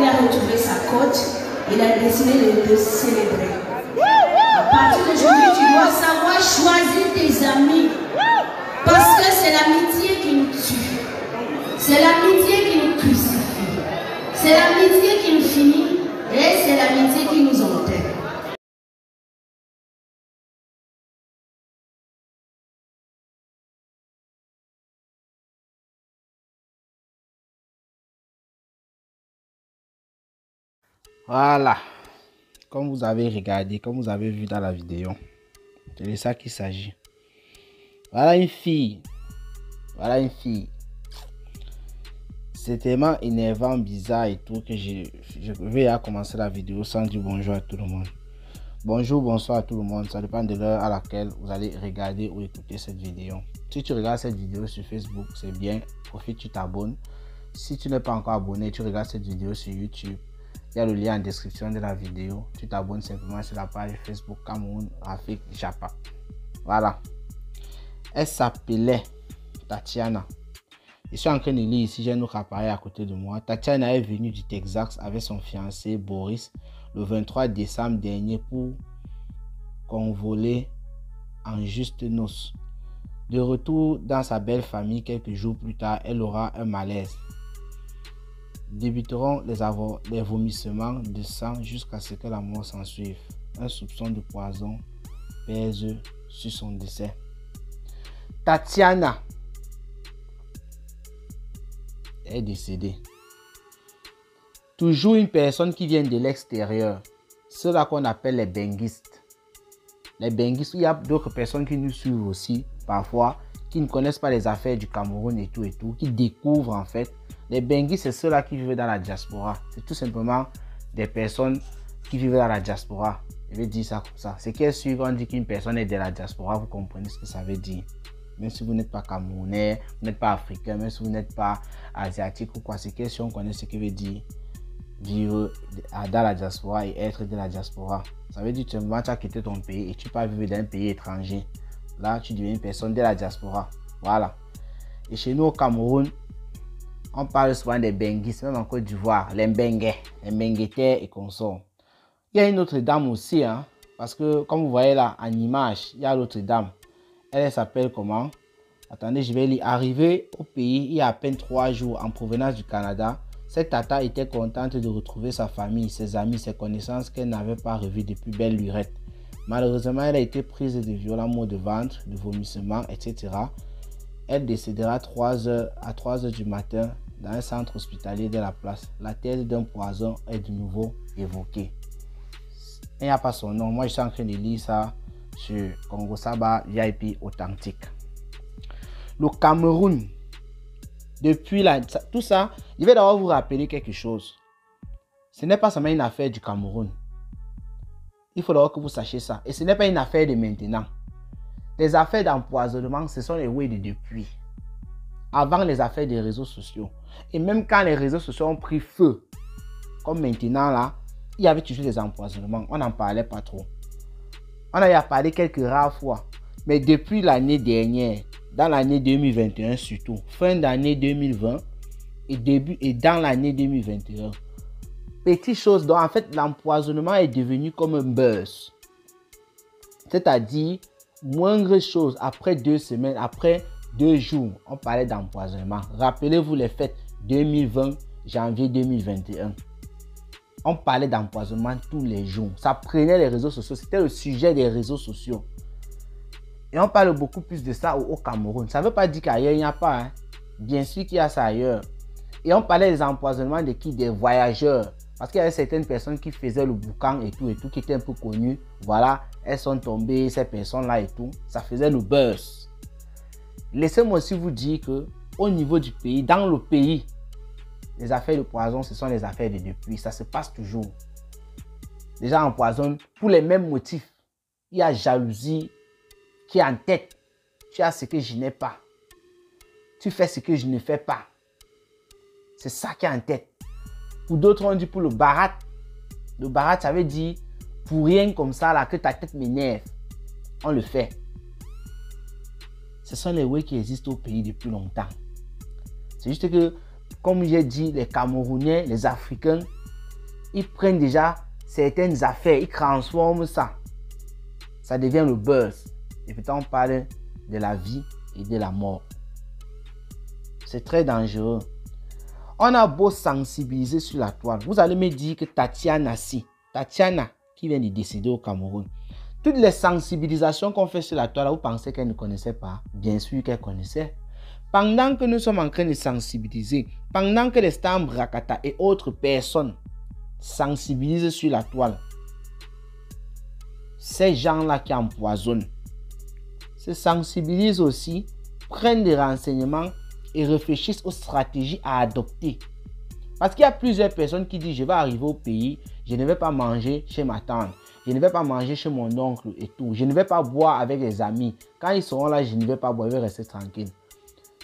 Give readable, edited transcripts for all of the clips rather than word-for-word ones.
a retrouvé sa cote, il a décidé de célébrer. À partir d'aujourd'hui, tu dois savoir choisir tes amis. Parce que c'est l'amitié qui nous tue. C'est l'amitié qui nous crucifie. C'est l'amitié qui nous finit. Et c'est l'amitié qui nous enterre. Voilà, comme vous avez regardé, comme vous avez vu dans la vidéo, c'est de ça qu'il s'agit. Voilà une fille. Voilà une fille. C'est tellement énervant, bizarre et tout que je vais à commencer la vidéo sans dire bonjour à tout le monde. Bonjour, bonsoir à tout le monde. Ça dépend de l'heure à laquelle vous allez regarder ou écouter cette vidéo. Si tu regardes cette vidéo sur Facebook, c'est bien. Profite, tu t'abonnes. Si tu n'es pas encore abonné, tu regardes cette vidéo sur YouTube. Il y a le lien en description de la vidéo. Tu t'abonnes simplement sur la page Facebook Cameroun Rafik Japa. Voilà. Elle s'appelait Tatiana. Je suis en train de lire ici, j'ai un autre appareil à côté de moi. Tatiana est venue du Texas avec son fiancé Boris le 23 décembre dernier pour convoler en juste noces. De retour dans sa belle famille quelques jours plus tard, elle aura un malaise. Débuteront les vomissements de sang jusqu'à ce que la mort s'ensuive. Un soupçon de poison pèse sur son décès. Tatiana est décédée. Toujours une personne qui vient de l'extérieur, ceux-là qu'on appelle les benguistes. Les benguistes, il y a d'autres personnes qui nous suivent aussi, parfois, qui ne connaissent pas les affaires du Cameroun et tout, qui découvrent en fait. Les benguistes, c'est ceux-là qui vivent dans la diaspora. C'est tout simplement des personnes qui vivent dans la diaspora. Je vais dire ça comme ça. Ce qui est sûr, quand on dit qu'une personne est de la diaspora, vous comprenez ce que ça veut dire. Même si vous n'êtes pas camerounais, vous n'êtes pas africain, même si vous n'êtes pas asiatique ou quoi, c'est que si on connaît ce qui veut dire vivre dans la diaspora et être de la diaspora. Ça veut dire que tu as quitté ton pays et tu pars vivre dans un pays étranger. Là, tu deviens une personne de la diaspora. Voilà. Et chez nous au Cameroun, on parle souvent des benguistes, même en Côte d'Ivoire, les mbengues, les mbenguetés et consorts. Il y a une autre dame aussi, hein, parce que comme vous voyez là en image, il y a l'autre dame. Elle s'appelle comment? Attendez, je vais lire. Arrivée au pays il y a à peine 3 jours en provenance du Canada, cette tata était contente de retrouver sa famille, ses amis, ses connaissances qu'elle n'avait pas revues depuis belle lurette. Malheureusement, elle a été prise de violents maux de ventre, de vomissements, etc. Elle décédera à 3 heures du matin dans un centre hospitalier de la place. La thèse d'un poison est de nouveau évoquée. Il n'y a pas son nom. Moi, je suis en train de lire ça sur Congo Saba VIP authentique. Le Cameroun, depuis tout ça, je vais d'abord vous rappeler quelque chose. Ce n'est pas seulement une affaire du Cameroun. Il faut d'abord que vous sachiez ça. Et ce n'est pas une affaire de maintenant. Les affaires d'empoisonnement, ce sont les way de depuis. Avant les affaires des réseaux sociaux. Et même quand les réseaux sociaux ont pris feu, comme maintenant là, il y avait toujours des empoisonnements. On n'en parlait pas trop. On a parlé quelques rares fois. Mais depuis l'année dernière, dans l'année 2021 surtout, fin d'année 2020 et dans l'année 2021, petite chose dont en fait l'empoisonnement est devenu comme un buzz. C'est-à-dire, moindre chose, après 2 semaines, après 2 jours, on parlait d'empoisonnement. Rappelez-vous les fêtes 2020, janvier 2021. On parlait d'empoisonnement tous les jours. Ça prenait les réseaux sociaux. C'était le sujet des réseaux sociaux. Et on parle beaucoup plus de ça au Cameroun. Ça ne veut pas dire qu'ailleurs, il n'y a pas. Hein. Bien sûr qu'il y a ça ailleurs. Et on parlait des empoisonnements de qui? Des voyageurs. Parce qu'il y avait certaines personnes qui faisaient le boucan et tout, qui étaient un peu connues. Voilà, elles sont tombées, ces personnes-là et tout. Ça faisait le buzz. Laissez-moi aussi vous dire qu'au niveau du pays, dans le pays, les affaires de poison, ce sont les affaires de depuis. Ça se passe toujours. Les gens empoisonnent pour les mêmes motifs. Il y a jalousie qui est en tête. Tu as ce que je n'ai pas. Tu fais ce que je ne fais pas. C'est ça qui est en tête. Pour d'autres, on dit pour le barat. Le barat, ça veut dire pour rien comme ça, là, que ta tête m'énerve. On le fait. Ce sont les ways qui existent au pays depuis longtemps. C'est juste que, comme j'ai dit, les Camerounais, les Africains, ils prennent déjà certaines affaires, ils transforment ça. Ça devient le buzz. Et puis on parle de la vie et de la mort. C'est très dangereux. On a beau sensibiliser sur la toile. Vous allez me dire que Tatiana qui vient de décéder au Cameroun. Toutes les sensibilisations qu'on fait sur la toile, vous pensez qu'elle ne connaissait pas? Bien sûr qu'elle connaissait. Pendant que nous sommes en train de sensibiliser, pendant que les stars Rakata et autres personnes sensibilisent sur la toile, ces gens-là qui empoisonnent se sensibilisent aussi, prennent des renseignements et réfléchissent aux stratégies à adopter. Parce qu'il y a plusieurs personnes qui disent: je vais arriver au pays, je ne vais pas manger chez ma tante, je ne vais pas manger chez mon oncle et tout, je ne vais pas boire avec les amis. Quand ils seront là, je ne vais pas boire, je vais rester tranquille.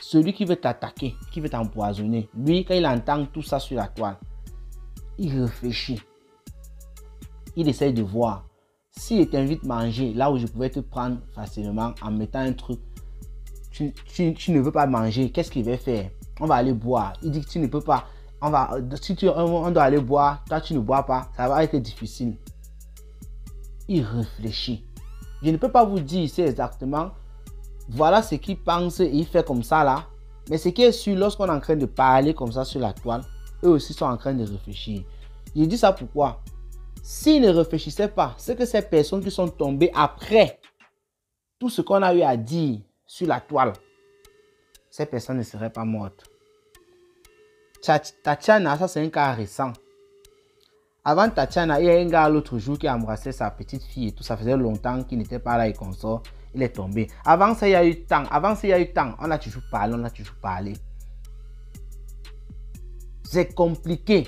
Celui qui veut t'attaquer, qui veut t'empoisonner, lui, quand il entend tout ça sur la toile, il réfléchit. Il essaye de voir. S'il t'invite à manger là où je pouvais te prendre facilement en mettant un truc, tu ne veux pas manger, qu'est-ce qu'il va faire? On va aller boire. Il dit que tu ne peux pas. On doit aller boire, toi tu ne bois pas, ça va être difficile. Il réfléchit. Je ne peux pas vous dire ici exactement, voilà ce qu'il pense et il fait comme ça là. Mais ce qui est sûr, lorsqu'on est en train de parler comme ça sur la toile, eux aussi sont en train de réfléchir. Je dis ça pourquoi? S'ils ne réfléchissaient pas, c'est que ces personnes qui sont tombées après tout ce qu'on a eu à dire sur la toile, ces personnes ne seraient pas mortes. Tatiana, ça c'est un cas récent. Avant Tatiana, il y a un gars l'autre jour qui a embrassé sa petite fille et tout. Ça faisait longtemps qu'il n'était pas là et qu'on sort. Il est tombé. Avant ça, il y a eu temps. On a toujours parlé. C'est compliqué.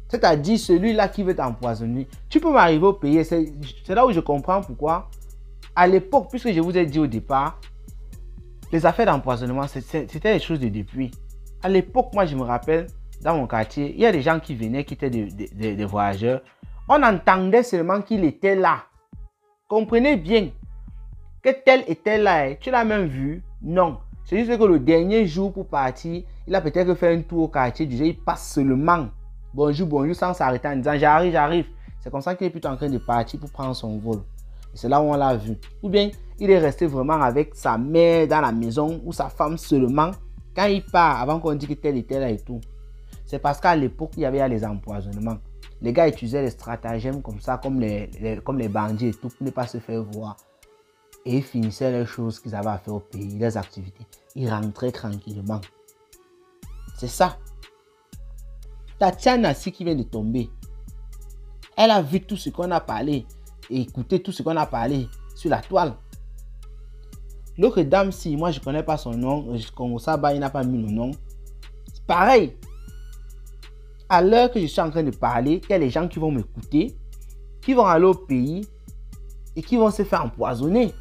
C'est-à-dire, celui-là qui veut t'empoisonner, tu peux m'arriver au pays. C'est là où je comprends pourquoi. À l'époque, puisque je vous ai dit au départ, les affaires d'empoisonnement, c'était des choses de depuis. À l'époque, moi, je me rappelle, dans mon quartier, il y a des gens qui venaient, qui étaient des voyageurs. On entendait seulement qu'il était là. Comprenez bien que tel était là. Tu l'as même vu? Non. C'est juste que le dernier jour pour partir, il a peut-être fait un tour au quartier. Du genre, il passe seulement. Bonjour, sans s'arrêter en disant j'arrive. C'est comme ça qu'il est plutôt en train de partir pour prendre son vol. Et c'est là où on l'a vu. Ou bien, il est resté vraiment avec sa mère dans la maison ou sa femme seulement. Quand il part, avant qu'on dise que tel était là et tout. C'est parce qu'à l'époque, il y avait les empoisonnements. Les gars utilisaient les stratagèmes comme ça, comme les bandits et tout, pour ne pas se faire voir. Et ils finissaient les choses qu'ils avaient à faire au pays, les activités. Ils rentraient tranquillement. C'est ça. Tatiana, qui vient de tomber, elle a vu tout ce qu'on a parlé et écouté tout ce qu'on a parlé sur la toile. L'autre dame, moi je ne connais pas son nom, Congo Saba, il n'a pas mis le nom. C'est pareil. À l'heure que je suis en train de parler, il y a les gens qui vont m'écouter, qui vont aller au pays et qui vont se faire empoisonner.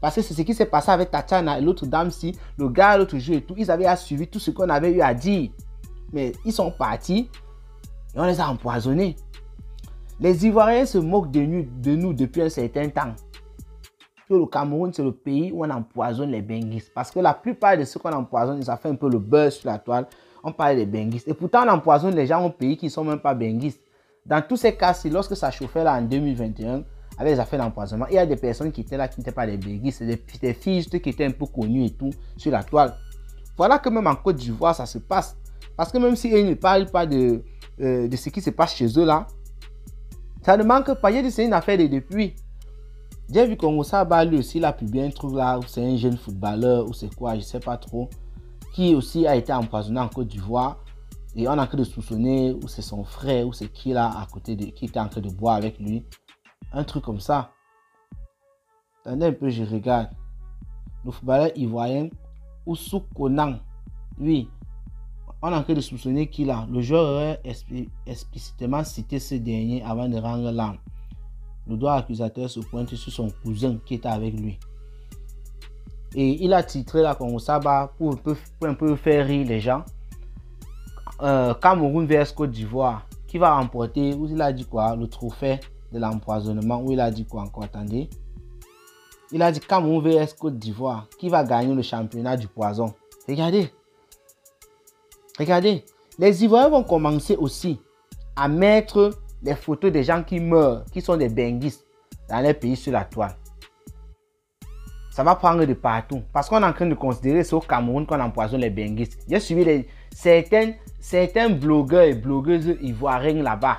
Parce que c'est ce qui s'est passé avec Tatiana et l'autre dame, le gars l'autre jour et tout, ils avaient suivi tout ce qu'on avait eu à dire. Mais ils sont partis et on les a empoisonnés. Les Ivoiriens se moquent de nous depuis un certain temps. Que le Cameroun, c'est le pays où on empoisonne les benguistes. Parce que la plupart de ceux qu'on empoisonne, ça fait un peu le buzz sur la toile. On parle des benguistes. Et pourtant, on empoisonne les gens au pays qui ne sont même pas benguistes. Dans tous ces cas-ci, lorsque ça chauffait là en 2021, avec les affaires d'empoisonnement, il y a des personnes qui étaient là qui n'étaient pas des benguistes. C'est des filles juste qui étaient un peu connues et tout sur la toile. Voilà que même en Côte d'Ivoire, ça se passe. Parce que même si ils ne parlent pas de ce qui se passe chez eux là, ça ne manque pas. Il y a c'est une affaire de depuis. J'ai vu Congo Saba lui aussi, il a publié un truc là où c'est un jeune footballeur ou c'est quoi, je ne sais pas trop, qui aussi a été empoisonné en Côte d'Ivoire. Et on a en train de soupçonner ou c'est son frère ou c'est qui là à côté de qui était en train de boire avec lui. Un truc comme ça. Attendez un peu, je regarde. Le footballeur ivoirien Oussou Konan. Oui. On a en train de soupçonner qui là. Le joueur aurait explicitement cité ce dernier avant de rendre l'arme. Le doigt accusateur se pointe sur son cousin qui était avec lui. Et il a titré la Congo Saba pour un peu faire rire les gens. Cameroun vs Côte d'Ivoire. Qui va remporter, ou il a dit quoi, le trophée de l'empoisonnement. Ou il a dit quoi encore, attendez. Il a dit Cameroun vs Côte d'Ivoire. Qui va gagner le championnat du poison. Regardez. Regardez. Les Ivoiriens vont commencer aussi à mettre les photos des gens qui meurent, qui sont des benguistes, dans les pays sur la toile. Ça va prendre de partout. Parce qu'on est en train de considérer c'est au Cameroun qu'on empoisonne les benguistes. J'ai suivi certains blogueurs et blogueuses ivoiriens là-bas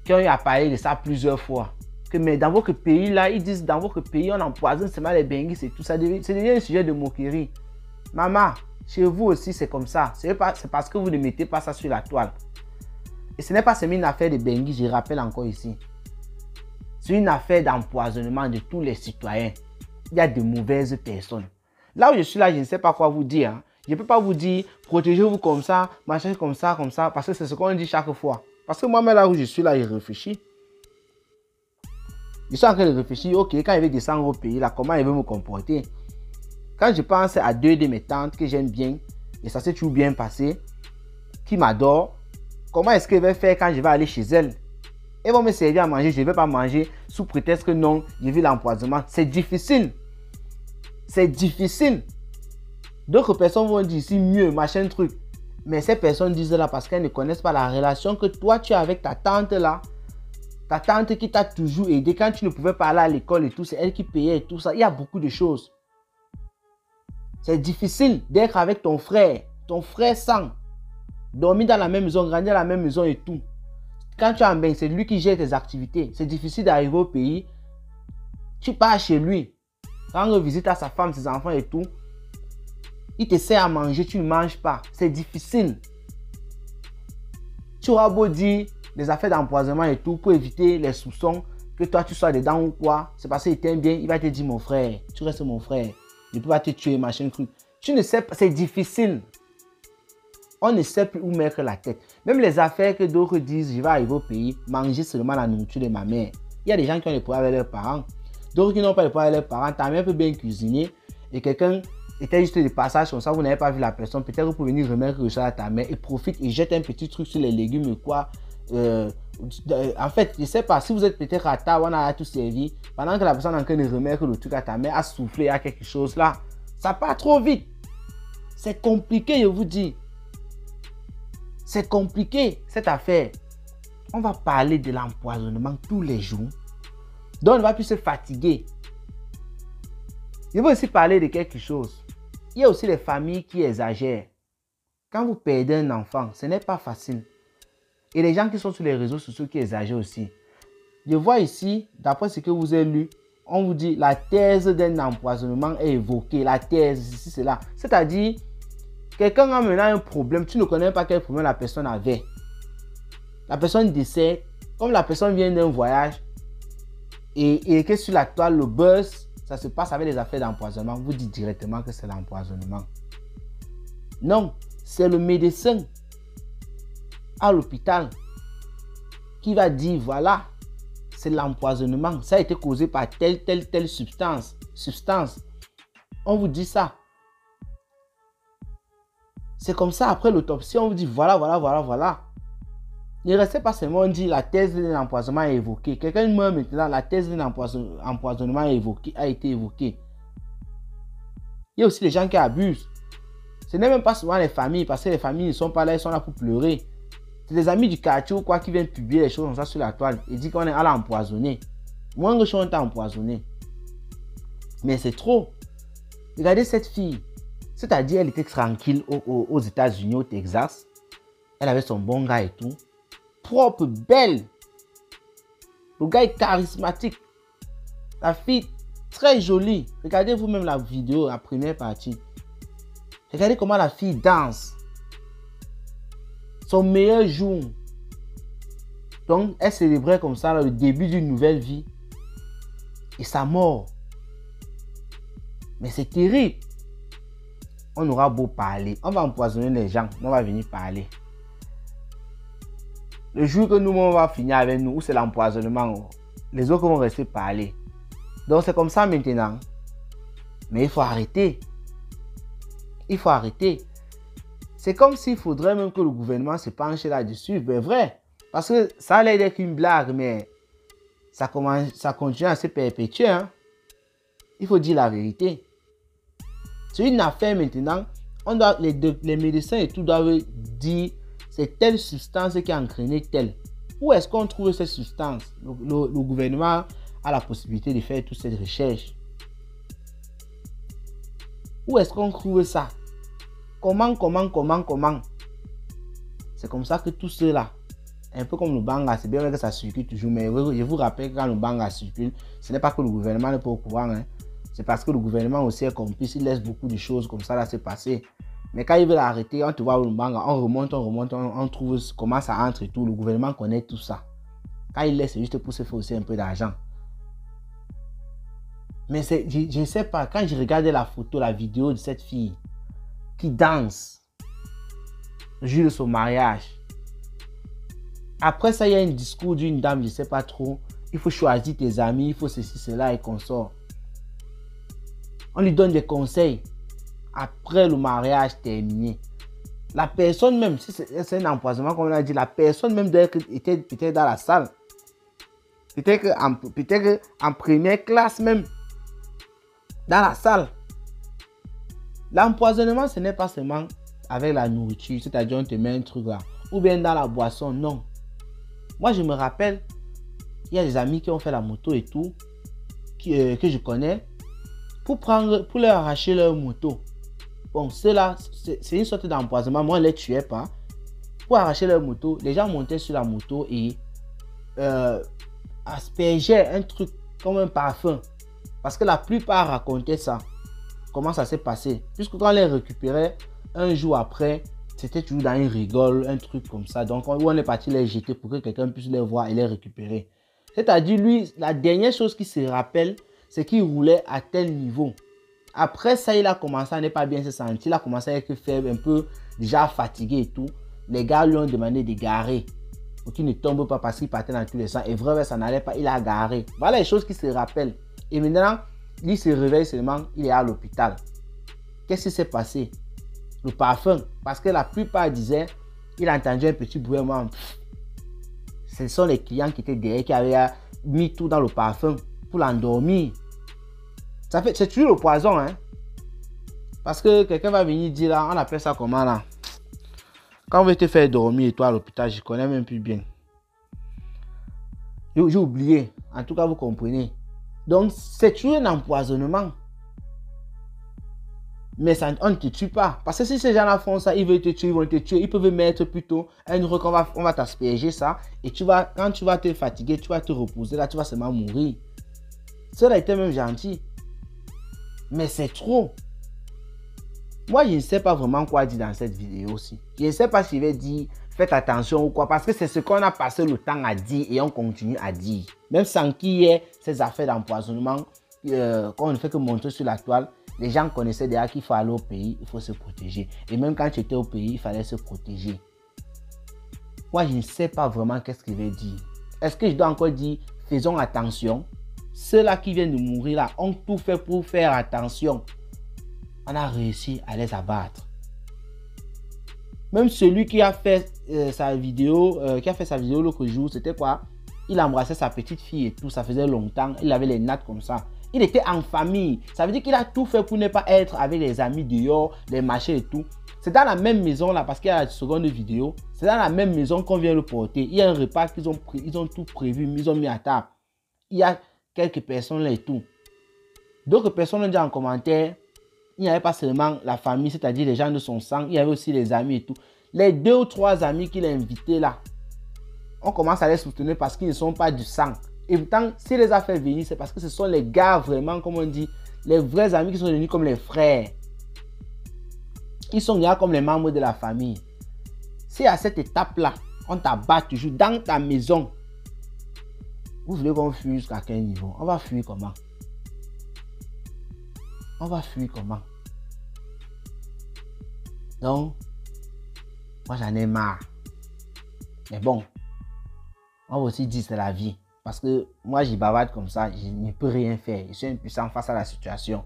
qui ont eu à parler de ça plusieurs fois. Mais dans votre pays là, ils disent dans votre pays on empoisonne seulement les benguistes et tout ça. C'est devenu un sujet de moquerie. Maman, chez vous aussi c'est comme ça. C'est parce que vous ne mettez pas ça sur la toile. Et ce n'est pas seulement une affaire de benguistes, je rappelle encore ici. C'est une affaire d'empoisonnement de tous les citoyens. Il y a de mauvaises personnes. Là où je suis là, je ne sais pas quoi vous dire. Hein. Je ne peux pas vous dire, protégez-vous comme ça, marchez comme ça, parce que c'est ce qu'on dit chaque fois. Parce que moi-même, là où je suis là, je réfléchis. Je suis en train de réfléchir, ok, quand je vais descendre au pays, là, comment je vais me comporter? Quand je pense à deux de mes tantes que j'aime bien, et ça s'est toujours bien passé, qui m'adorent, comment est-ce qu'elles vont faire quand je vais aller chez elles? Elles vont me servir à manger, je ne vais pas manger sous prétexte que non, j'ai vu l'empoisonnement. C'est difficile. C'est difficile. D'autres personnes vont dire ici mieux, machin truc. Mais ces personnes disent là parce qu'elles ne connaissent pas la relation que toi tu as avec ta tante là. Ta tante qui t'a toujours aidé quand tu ne pouvais pas aller à l'école et tout, c'est elle qui payait et tout ça. Il y a beaucoup de choses. C'est difficile d'être avec ton frère sang. Dormir dans la même maison, grandir dans la même maison et tout. Quand tu es en bain, c'est lui qui gère tes activités. C'est difficile d'arriver au pays. Tu pars chez lui. Rendre visite à sa femme, ses enfants et tout. Il te sert à manger, tu ne manges pas. C'est difficile. Tu auras beau dire des affaires d'empoisonnement et tout pour éviter les soupçons que toi tu sois dedans ou quoi. C'est parce qu'il t'aime bien. Il va te dire mon frère. Tu restes mon frère. Il ne peut pas te tuer, machin truc. Tu ne sais pas. C'est difficile. On ne sait plus où mettre la tête. Même les affaires que d'autres disent, je vais arriver au pays, manger seulement la nourriture de ma mère. Il y a des gens qui ont des problèmes avec leurs parents. D'autres qui n'ont pas de problème avec leurs parents. Ta mère peut bien cuisiner. Et quelqu'un était juste de passage comme ça, vous n'avez pas vu la personne. Peut-être vous pouvez venir remettre quelque chose à ta mère et profite et jette un petit truc sur les légumes quoi. En fait, je ne sais pas, si vous êtes peut-être à table, on a tout servi. Pendant que la personne est en train de remettre le truc à ta mère, à souffler à quelque chose là. Ça part trop vite. C'est compliqué, je vous dis. C'est compliqué, cette affaire. On va parler de l'empoisonnement tous les jours. Donc, on ne va plus se fatiguer. Je veux aussi parler de quelque chose. Il y a aussi les familles qui exagèrent. Quand vous perdez un enfant, ce n'est pas facile. Et les gens qui sont sur les réseaux sociaux qui exagèrent aussi. Je vois ici, d'après ce que vous avez lu, on vous dit la thèse d'un empoisonnement est évoquée. La thèse, ici, c'est là. C'est-à-dire, quelqu'un a maintenant un problème, tu ne connais pas quel problème la personne avait. La personne décède, comme la personne vient d'un voyage et que sur la toile, le buzz, ça se passe avec les affaires d'empoisonnement. Vous dites directement que c'est l'empoisonnement. Non, c'est le médecin à l'hôpital qui va dire voilà, c'est l'empoisonnement. Ça a été causé par telle substance. On vous dit ça. C'est comme ça, après l'autopsie, on vous dit voilà. Ne restez pas seulement, on dit la thèse d'un empoisonnement est évoquée. Quelqu'un meurt maintenant, la thèse d'un empoisonnement a été évoquée. Il y a aussi les gens qui abusent. Ce n'est même pas souvent les familles, parce que les familles ne sont pas là, ils sont là pour pleurer. C'est des amis du quartier ou quoi qui viennent publier les choses comme ça sur la toile et disent qu'on est allé empoisonner. Moins que chose, on t'a empoisonné. Mais c'est trop. Regardez cette fille. C'est-à-dire, elle était tranquille aux États-Unis, au Texas. Elle avait son bon gars et tout. Propre, belle. Le gars est charismatique. La fille, très jolie. Regardez vous-même la vidéo, la première partie. Regardez comment la fille danse. Son meilleur jour. Donc, elle célébrait comme ça le début d'une nouvelle vie. Et sa mort. Mais c'est terrible. On aura beau parler, on va empoisonner les gens, on va venir parler. Le jour que nous, on va finir avec nous, où c'est l'empoisonnement, les autres vont rester parler. Donc c'est comme ça maintenant. Mais il faut arrêter. Il faut arrêter. C'est comme s'il faudrait même que le gouvernement se penche là-dessus. Ben vrai. Parce que ça allait être une blague, mais ça continue à se perpétuer. Hein? Il faut dire la vérité. C'est une affaire maintenant, les médecins et tout doivent dire c'est telle substance qui a entraîné telle. Où est-ce qu'on trouve cette substance? Le gouvernement a la possibilité de faire toute cette recherche. Où est-ce qu'on trouve ça? Comment? C'est comme ça que tout cela, un peu comme le Banga, c'est bien vrai que ça circule toujours, mais je vous rappelle que quand le Banga circule, ce n'est pas que le gouvernement n'est pas au courant, hein. C'est parce que le gouvernement aussi est complice, il laisse beaucoup de choses comme ça là se passer. Mais quand ils veulent arrêter, on te voit le Banga, on remonte, on trouve comment ça entre et tout. Le gouvernement connaît tout ça. Quand il laisse, c'est juste pour se faire aussi un peu d'argent. Mais je ne sais pas, quand je regardais la photo, la vidéo de cette fille qui danse le jour de son mariage. Après ça, il y a un discours d'une dame, je ne sais pas trop. Il faut choisir tes amis, il faut ceci, cela et consort. On lui donne des conseils après le mariage terminé. La personne même, si c'est un empoisonnement, comme on a dit, la personne même était peut-être dans la salle. Peut-être en première classe même. Dans la salle. L'empoisonnement, ce n'est pas seulement avec la nourriture, c'est-à-dire on te met un truc là. Ou bien dans la boisson, non. Moi, je me rappelle, il y a des amis qui ont fait la moto et tout, que je connais, pour leur arracher leur moto. Bon, cela, c'est une sorte d'empoisonnement. Moi, on ne les tuait pas. Pour arracher leur moto, les gens montaient sur la moto et aspergeaient un truc comme un parfum. Parce que la plupart racontaient ça. Comment ça s'est passé. Puisque quand on les récupérait, un jour après, c'était toujours dans une rigole, un truc comme ça. Donc, on est parti les jeter pour que quelqu'un puisse les voir et les récupérer. C'est-à-dire, lui, la dernière chose qu'il se rappelle, c'est qu'il roulait à tel niveau. Après ça, il a commencé à ne pas bien se sentir. Il a commencé à être faible, un peu déjà fatigué et tout. Les gars lui ont demandé de garer pour qu'il ne tombe pas parce qu'il partait dans tous les sens. Et vraiment, ça n'allait pas. Il a garé. Voilà les choses qui se rappellent. Et maintenant, il se réveille seulement. Il est à l'hôpital. Qu'est-ce qui s'est passé? Le parfum. Parce que la plupart disaient, il a entendu un petit bruit. Ce sont les clients qui étaient derrière qui avaient mis tout dans le parfum pour l'endormir. C'est toujours le poison, hein. Parce que quelqu'un va venir dire là, on appelle ça comment là? Quand on veut te faire dormir et toi à l'hôpital, je connais même plus bien. J'ai oublié. En tout cas, vous comprenez. Donc, c'est toujours un empoisonnement. Mais ça, on ne te tue pas. Parce que si ces gens-là font ça, ils veulent te tuer, ils vont te tuer. Ils peuvent mettre plutôt un truc, on va t'asperger ça. Et quand tu vas te fatiguer, tu vas te reposer. Là, tu vas seulement mourir. Cela était même gentil. Mais c'est trop. Moi, je ne sais pas vraiment quoi dire dans cette vidéo aussi. Je ne sais pas si je vais dire faites attention ou quoi. Parce que c'est ce qu'on a passé le temps à dire et on continue à dire. Même sans qu'il y ait ces affaires d'empoisonnement qu'on ne fait que montrer sur la toile, les gens connaissaient déjà qu'il faut aller au pays, il faut se protéger. Et même quand tu étais au pays, il fallait se protéger. Moi, je ne sais pas vraiment qu'est-ce qu'il veut dire. Est-ce que je dois encore dire faisons attention? Ceux-là qui viennent de mourir là ont tout fait pour faire attention. On a réussi à les abattre. Même celui qui a fait sa vidéo, l'autre jour, c'était quoi? Il embrassait sa petite fille et tout, ça faisait longtemps. Il avait les nattes comme ça. Il était en famille. Ça veut dire qu'il a tout fait pour ne pas être avec les amis dehors, les marchés et tout. C'est dans la même maison là, parce qu'il y a la seconde vidéo. C'est dans la même maison qu'on vient le porter. Il y a un repas qu'ils ont pris, ils ont tout prévu, ils ont mis à table. Il y a quelques personnes là et tout. D'autres personnes ont dit en commentaire, il n'y avait pas seulement la famille, c'est-à-dire les gens de son sang, il y avait aussi les amis et tout. Les 2 ou 3 amis qu'il a invités là, on commence à les soutenir parce qu'ils ne sont pas du sang. Et pourtant, s'il les a fait venir, c'est parce que ce sont les gars vraiment, comme on dit, les vrais amis qui sont devenus comme les frères. Ils sont là comme les membres de la famille. Si à cette étape-là, on t'abat toujours dans ta maison, vous voulez qu'on fuit jusqu'à quel niveau? On va fuir comment? On va fuir comment? Donc, moi j'en ai marre. Mais bon, on va aussi dire c'est la vie. Parce que moi j'y bavarde comme ça, je ne peux rien faire. Je suis impuissant face à la situation.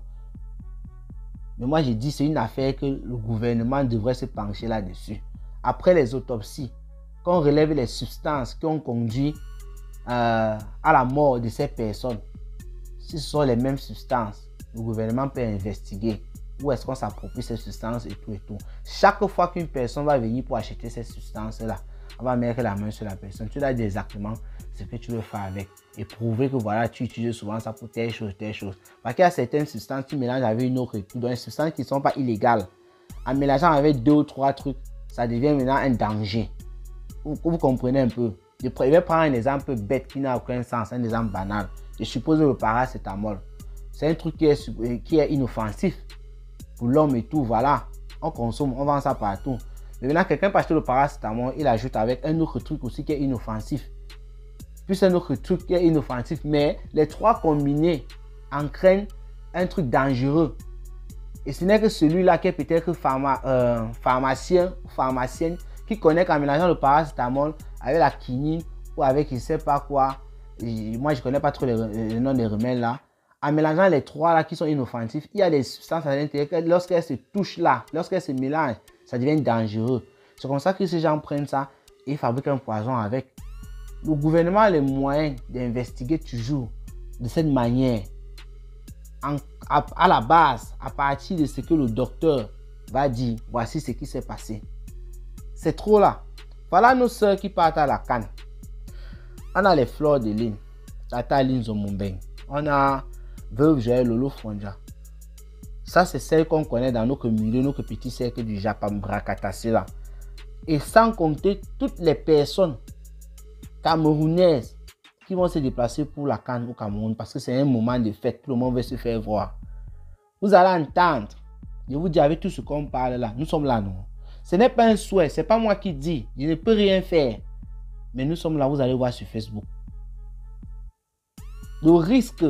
Mais moi j'ai dit c'est une affaire que le gouvernement devrait se pencher là-dessus. Après les autopsies, qu'on relève les substances qui ont conduit à la mort de ces personnes. Si ce sont les mêmes substances, le gouvernement peut investiguer où est-ce qu'on s'approprie ces substances et tout et tout. Chaque fois qu'une personne va venir pour acheter ces substances-là, on va mettre la main sur la personne. Tu dois dire exactement ce que tu veux faire avec et prouver que voilà, tu utilises souvent ça pour telle chose, telle chose. Parce qu'il y a certaines substances, tu mélanges avec une autre et tout. Donc, les substances qui ne sont pas illégales, en mélangeant avec 2 ou 3 trucs, ça devient maintenant un danger. Vous comprenez un peu. Je vais prendre un exemple bête qui n'a aucun sens, un exemple banal. Je suppose le paracétamol. C'est un truc qui est inoffensif pour l'homme et tout. Voilà, on consomme, on vend ça partout. Mais maintenant, quelqu'un peut acheter le paracétamol, il ajoute avec un autre truc aussi qui est inoffensif. Puis un autre truc qui est inoffensif. Mais les 3 combinés entraînent un truc dangereux. Et ce n'est que celui-là qui est peut-être pharmacien ou pharmacienne qui connaît qu'en mélangeant le paracétamol avec la quinine ou avec je ne sais pas quoi. Moi, je ne connais pas trop les noms des remèdes là. En mélangeant les 3 là qui sont inoffensifs, il y a des substances à l'intérieur que lorsqu'elles se touchent là, lorsqu'elles se mélangent, ça devient dangereux. C'est comme ça que ces gens prennent ça et fabriquent un poison avec. Le gouvernement a les moyens d'investiguer toujours de cette manière. À la base, à partir de ce que le docteur va dire, voici ce qui s'est passé. C'est trop là. Voilà nos soeurs qui partent à la canne. On a les fleurs de Lynn, Tata Lynn Zomombeng. On a Veuve Joël Lolo Fondja. Ça, c'est celle qu'on connaît dans notre milieu, notre petit cercle du Japon Brakatassé là. Et sans compter toutes les personnes camerounaises qui vont se déplacer pour la canne au Cameroun parce que c'est un moment de fête, tout le monde veut se faire voir. Vous allez entendre, je vous dis avec tout ce qu'on parle là, nous sommes là non. Ce n'est pas un souhait, c'est pas moi qui dis, je ne peux rien faire. Mais nous sommes là, vous allez voir sur Facebook. Le risque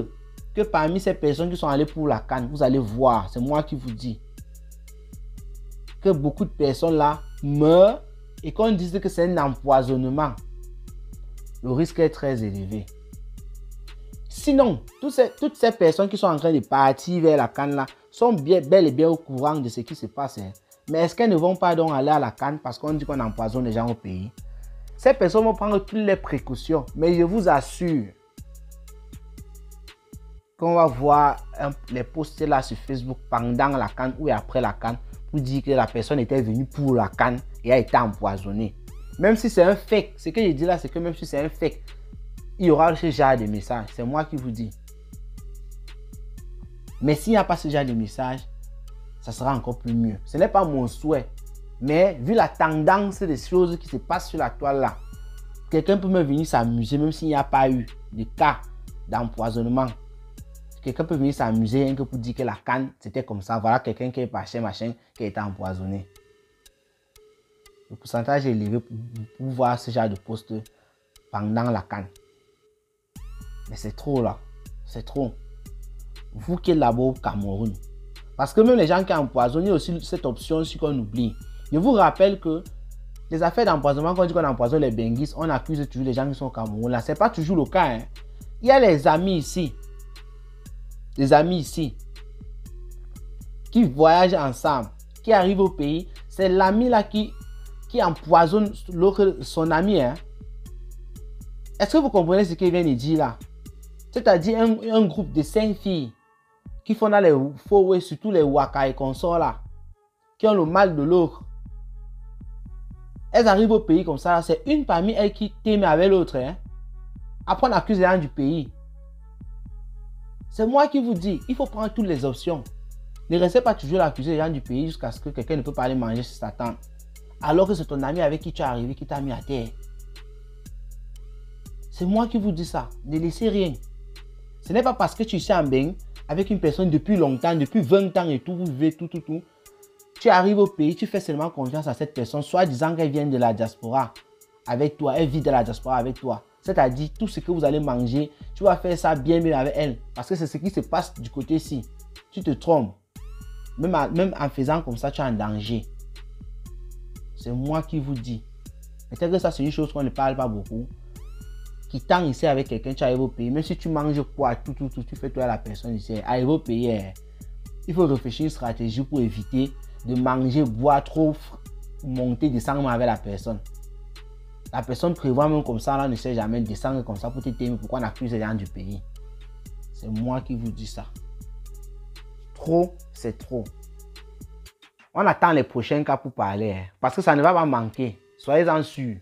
que parmi ces personnes qui sont allées pour la canne, vous allez voir, c'est moi qui vous dis, que beaucoup de personnes là meurent et qu'on dise que c'est un empoisonnement. Le risque est très élevé. Sinon, toutes ces personnes qui sont en train de partir vers la canne là sont bel et bien au courant de ce qui se passe. Hein. Mais est-ce qu'elles ne vont pas donc aller à la canne parce qu'on dit qu'on empoisonne les gens au pays? Ces personnes vont prendre toutes les précautions. Mais je vous assure qu'on va voir les posts là sur Facebook pendant la canne ou après la canne pour dire que la personne était venue pour la canne et a été empoisonnée. Même si c'est un fake, ce que je dis là, c'est que même si c'est un fake, il y aura ce genre de message. C'est moi qui vous dis. Mais s'il n'y a pas ce genre de message, ça sera encore plus mieux. Ce n'est pas mon souhait. Mais vu la tendance des choses qui se passent sur la toile là, quelqu'un peut me venir s'amuser même s'il n'y a pas eu de cas d'empoisonnement. Quelqu'un peut venir s'amuser rien que pour dire que la canne c'était comme ça. Voilà quelqu'un qui est passé machin qui a été empoisonné. Le pourcentage est élevé pour voir ce genre de poste pendant la canne. Mais c'est trop là. C'est trop. Vous qui êtes là-bas au Cameroun. Parce que même les gens qui empoisonnent, il y a aussi cette option aussi qu'on oublie. Je vous rappelle que les affaires d'empoisonnement, quand on dit qu'on empoisonne les benguis, on accuse toujours les gens qui sont au Cameroun. Là, ce n'est pas toujours le cas. Hein. Il y a les amis ici. Les amis ici. Qui voyagent ensemble. Qui arrivent au pays. C'est l'ami là qui empoisonne son ami. Hein. Est-ce que vous comprenez ce qu'il vient de dire là? C'est-à-dire un groupe de 5 filles qui font dans les faux, surtout les waka et consorts là, qui ont le mal de l'autre. Elles arrivent au pays comme ça, c'est une parmi elles qui t'aime avec l'autre. Hein. Après on accuse les gens du pays. C'est moi qui vous dis, il faut prendre toutes les options. Ne restez pas toujours à accuser les gens du pays jusqu'à ce que quelqu'un ne peut pas aller manger chez sa tante. Alors que c'est ton ami avec qui tu es arrivé qui t'a mis à terre. C'est moi qui vous dis ça. Ne laissez rien. Ce n'est pas parce que tu es en bain avec une personne depuis longtemps, depuis 20 ans et tout, vous vivez tout. Tu arrives au pays, tu fais seulement confiance à cette personne, soit disant qu'elle vient de la diaspora avec toi, elle vit de la diaspora avec toi. C'est-à-dire, tout ce que vous allez manger, tu vas faire ça bien avec elle. Parce que c'est ce qui se passe du côté-ci. Tu te trompes. Même en faisant comme ça, tu es en danger. C'est moi qui vous dis. Peut-être que ça, c'est une chose qu'on ne parle pas beaucoup. Qui tend ici avec quelqu'un, tu arrives au pays. Même si tu manges quoi, tout, tu fais toi la personne ici. Arrive au pays, il faut réfléchir une stratégie pour éviter de manger, boire trop, monter, descendre avec la personne. La personne prévoit même comme ça, là, ne sait jamais descendre comme ça pour te t'aimer. Pourquoi on accuse les gens du pays? C'est moi qui vous dis ça. Trop, c'est trop. On attend les prochains cas pour parler. Hein, parce que ça ne va pas manquer. Soyez-en sûrs.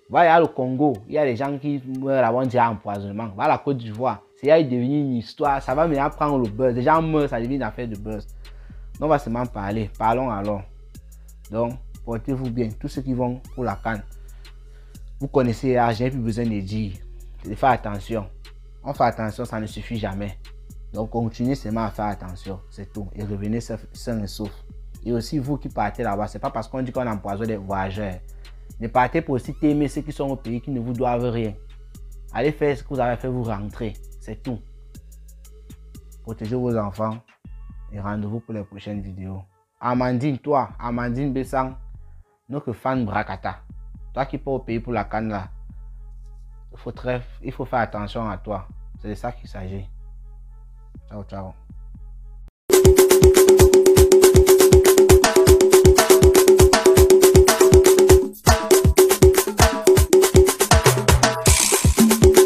Voilà, il y a le Congo. Il y a des gens qui meurent là-bas, on dirait empoisonnement. Voilà, la Côte d'Ivoire. C'est devenu une histoire. Ça va maintenant prendre le buzz. Les gens meurent, ça devient une affaire de buzz. Donc, on va seulement parler. Parlons alors. Donc, portez-vous bien. Tous ceux qui vont pour la CAN. Vous connaissez, j'ai plus besoin de dire. De faire attention. On fait attention, ça ne suffit jamais. Donc, continuez seulement à faire attention. C'est tout. Et revenez sain et sauf. Et aussi, vous qui partez là-bas, c'est pas parce qu'on dit qu'on empoisonne les voyageurs. Ne partez pas aussi t'aimer ceux qui sont au pays qui ne vous doivent rien. Allez faire ce que vous avez fait, vous rentrez. C'est tout. Protégez vos enfants. Et rendez-vous pour les prochaines vidéos. Amandine, toi, Amandine Bessang, notre fan Brakata. Toi qui pars au pays pour la CAN là, il faut faire attention à toi. C'est de ça qu'il s'agit. Ciao, ciao.